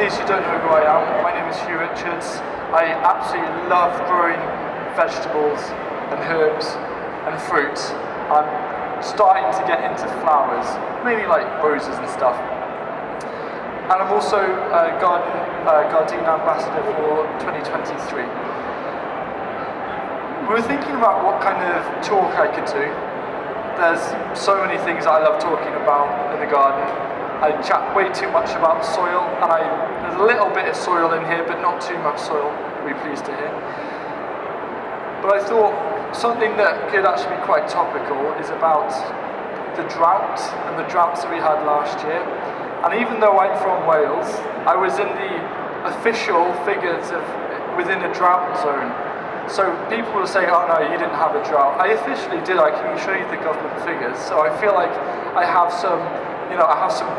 case you don't know who I am, my name is Huw Richards. I absolutely love growing vegetables and herbs and fruits. I'm starting to get into flowers, mainly like roses and stuff. And I'm also a GARDENA ambassador for 2023. We were thinking about what kind of talk I could do. There's so many things I love talking about in the garden. I chat way too much about soil, and there's a little bit of soil in here, but not too much soil, you'll be pleased to hear. But I thought something that could actually be quite topical is about the drought and the droughts that we had last year. And even though I'm from Wales, I was in the official figures of within a drought zone. So people will say, oh no, you didn't have a drought. I officially did. I can show you the government figures. So I feel like I have some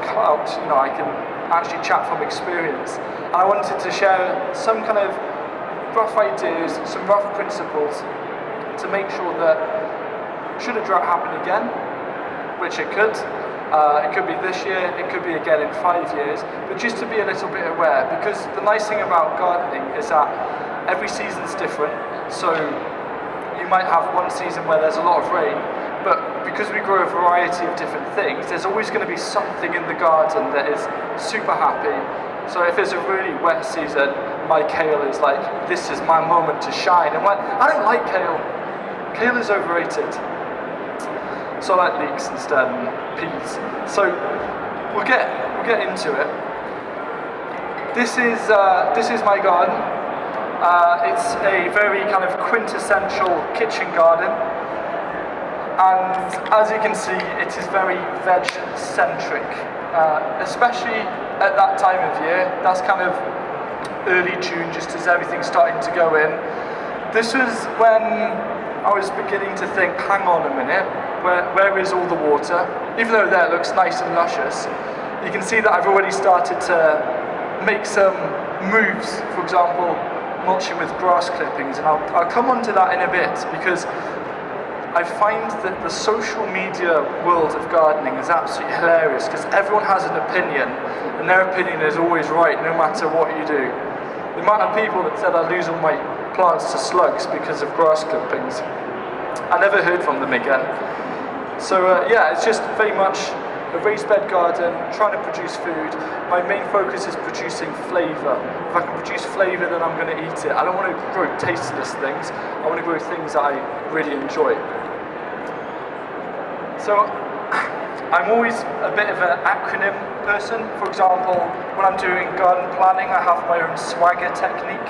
clout, I can actually chat from experience. And I wanted to share some kind of rough ideas, some rough principles to make sure that should a drought happen again, which it could be this year, it could be again in 5 years, but just to be a little bit aware, because the nice thing about gardening is that every season's different. So you might have one season where there's a lot of rain, but because we grow a variety of different things, there's always going to be something in the garden that is super happy. So if it's a really wet season, my kale is like, this is my moment to shine. And I don't like kale. Kale is overrated. So I like leeks instead and peas. So we'll get into it. This is my garden. It's a very kind of quintessential kitchen garden. And as you can see, it is very veg-centric, especially at that time of year. That's kind of early June, just as everything's starting to go in. This was when I was beginning to think, hang on a minute, where is all the water? Even though there it looks nice and luscious, you can see that I've already started to make some moves. For example, mulching with grass clippings, and I'll come on to that in a bit, because I find that the social media world of gardening is absolutely hilarious, because everyone has an opinion, and their opinion is always right no matter what you do. The amount of people that said I lose all my plants to slugs because of grass clippings, I never heard from them again. So yeah, it's just very much a raised bed garden, trying to produce food. My main focus is producing flavour. If I can produce flavour, then I'm going to eat it. I don't want to grow tasteless things. I want to grow things that I really enjoy. So I'm always a bit of an acronym person. For example, when I'm doing garden planning, I have my own swagger technique.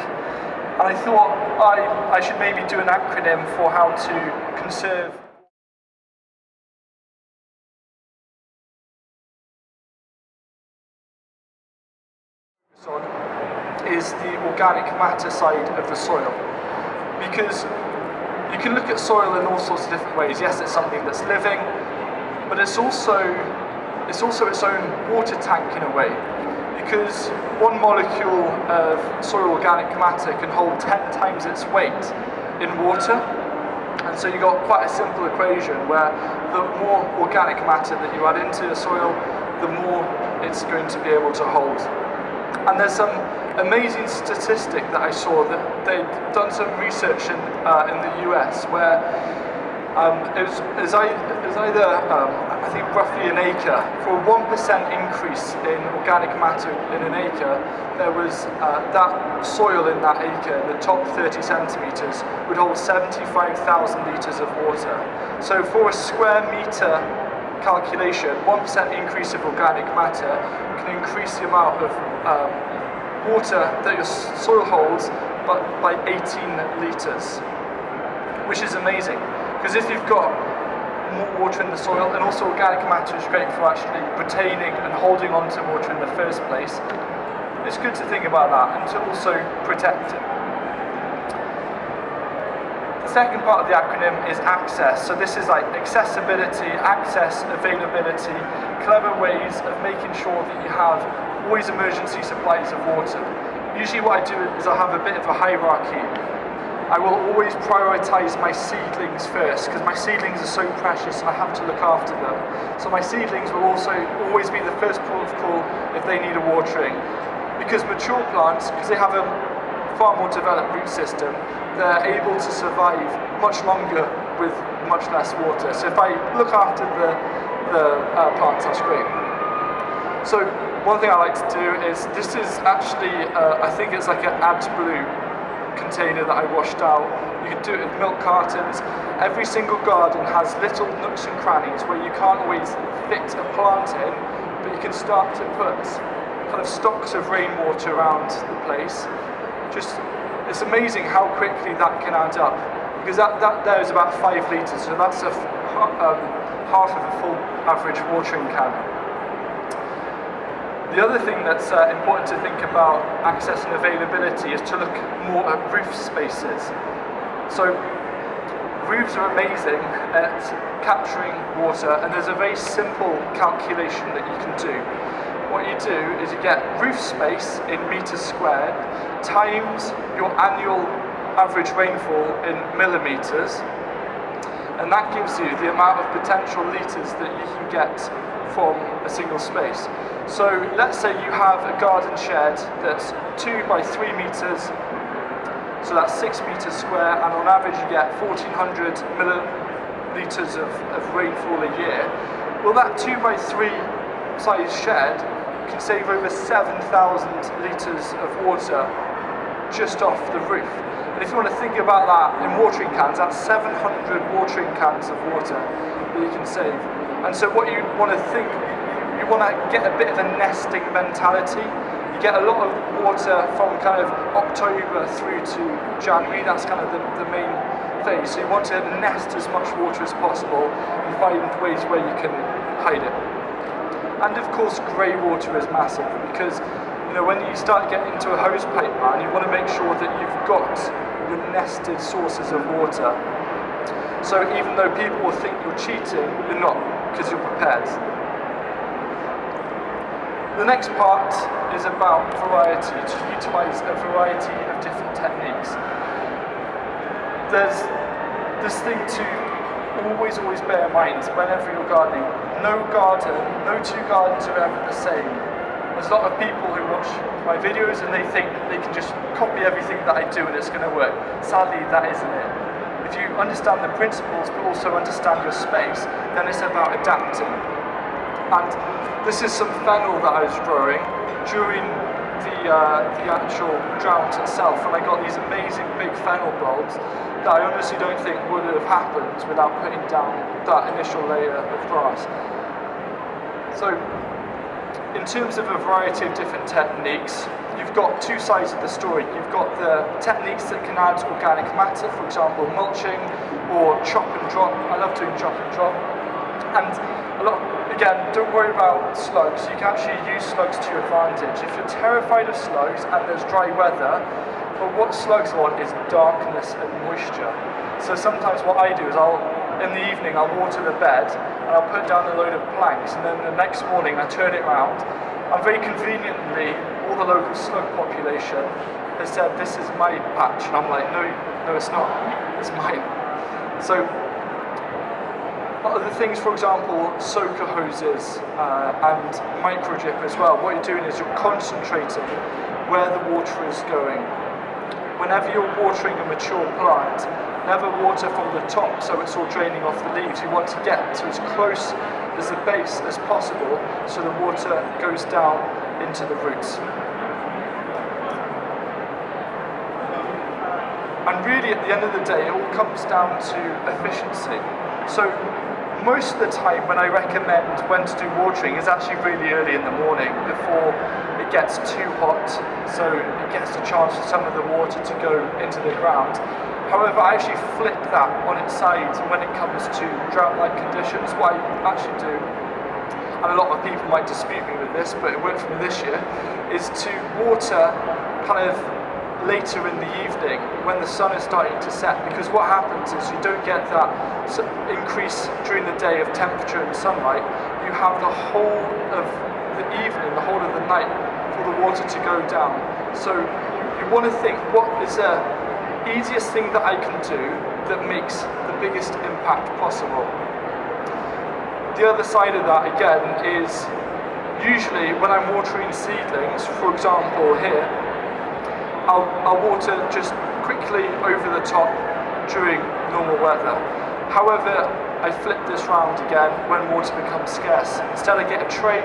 And I thought I should maybe do an acronym for how to conserve is the organic matter side of the soil, because you can look at soil in all sorts of different ways. Yes, it's something that's living, but it's also its own water tank in a way, because one molecule of soil organic matter can hold 10 times its weight in water. And so you've got quite a simple equation where the more organic matter that you add into the soil, the more it's going to be able to hold. And there's some amazing statistic that I saw that they'd done some research in the US where it was either I think roughly an acre. For a 1% increase in organic matter in an acre, there was that soil in that acre, the top 30 centimetres, would hold 75,000 litres of water. So for a square metre calculation, 1% increase of organic matter can increase the amount of water that your soil holds by 18 litres, which is amazing. Because if you've got more water in the soil, and also organic matter is great for actually retaining and holding on to water in the first place, it's good to think about that and to also protect it. The second part of the acronym is access. So this is like accessibility, access, availability, clever ways of making sure that you have always emergency supplies of water. Usually what I do is I have a bit of a hierarchy. I will always prioritise my seedlings first, because my seedlings are so precious and I have to look after them. So my seedlings will also always be the first port of call if they need a watering. Because mature plants, because they have a far more developed root system, they're able to survive much longer with much less water. So if I look after the plants, that's great. So one thing I like to do is, this is actually, I think it's like an AdBlue container that I washed out. You can do it with milk cartons. Every single garden has little nooks and crannies where you can't always fit a plant in, but you can start to put kind of stocks of rainwater around the place. It's amazing how quickly that can add up, because that there is about 5 litres, so that's half of a full average watering can. The other thing that's important to think about access and availability is to look more at roof spaces. So roofs are amazing at capturing water, and there's a very simple calculation that you can do. What you do is you get roof space in meters squared times your annual average rainfall in millimeters, and that gives you the amount of potential litres that you can get from a single space. So let's say you have a garden shed that's 2 by 3 meters, so that's 6 meters square, and on average you get 1400 millilitres of rainfall a year. Well, that 2 by 3 size shed can save over 7,000 litres of water just off the roof. And if you want to think about that in watering cans, that's 700 watering cans of water that you can save. And so what you want to think, you want to get a bit of a nesting mentality. You get a lot of water from kind of October through to January. That's kind of the main phase. So you want to nest as much water as possible and find ways where you can hide it. And of course, grey water is massive, because when you start getting into a hose pipe man, you want to make sure that you've got your nested sources of water. So even though people will think you're cheating, you're not, because you're prepared. The next part is about variety, to utilise a variety of different techniques. There's this thing to always bear in mind whenever you're gardening. No two gardens are ever the same. There's a lot of people who watch my videos and they think they can just copy everything that I do and it's going to work. Sadly, that isn't it. If you understand the principles but also understand your space, then it's about adapting. And this is some fennel that I was growing during the actual drought itself, and I got these amazing big fennel bulbs that I honestly don't think would have happened without putting down that initial layer of grass. So in terms of a variety of different techniques, you've got two sides of the story. You've got the techniques that can add organic matter, for example mulching or chop and drop. I love doing chop and drop. And again, don't worry about slugs. You can actually use slugs to your advantage. If you're terrified of slugs and there's dry weather, well, what slugs want is darkness and moisture. So sometimes what I do is in the evening I'll water the bed and I'll put down a load of planks, and then the next morning I turn it around, and very conveniently all the local slug population has said this is my patch, and I'm like, no it's not, it's mine. So other things, for example, soaker hoses and micro drip as well. What you're doing is you're concentrating where the water is going. Whenever you're watering a mature plant, never water from the top so it's all draining off the leaves. You want to get to as close as the base as possible so the water goes down into the roots. And really at the end of the day, it all comes down to efficiency. So most of the time when I recommend when to do watering is actually really early in the morning before it gets too hot, so it gets a chance for some of the water to go into the ground. However, I actually flip that on its side when it comes to drought-like conditions. What I actually do, and a lot of people might dispute me with this, but it worked for me this year, is to water kind of later in the evening when the sun is starting to set, because what happens is you don't get that increase during the day of temperature and sunlight. You have the whole of the evening, the whole of the night for the water to go down. So you want to think, what is the easiest thing that I can do that makes the biggest impact possible? The other side of that again is usually when I'm watering seedlings, for example here, I'll water just quickly over the top during normal weather. However, I flip this round again when water becomes scarce. Instead I get a tray,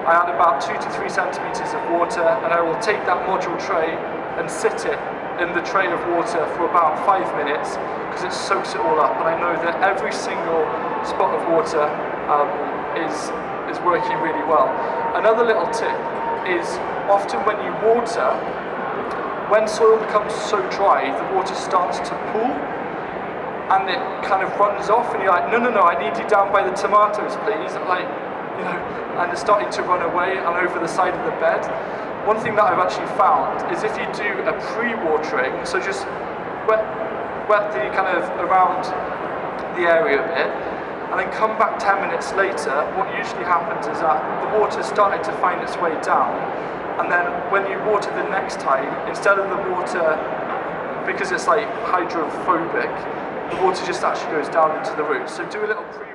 I add about 2 to 3 centimetres of water, and I will take that module tray and sit it in the tray of water for about 5 minutes, because it soaks it all up, and I know that every single spot of water is working really well. Another little tip is often when you water, when soil becomes so dry, the water starts to pool and it kind of runs off, and you're like, no, I need you down by the tomatoes, please. Like, you know, and it's starting to run away and over the side of the bed. One thing that I've actually found is if you do a pre-watering, so just wet the kind of around the area a bit, and then come back 10 minutes later, what usually happens is that the water's starting to find its way down, and then when you water the next time, instead of the water, because it's like hydrophobic, the water just actually goes down into the roots. So do a little pre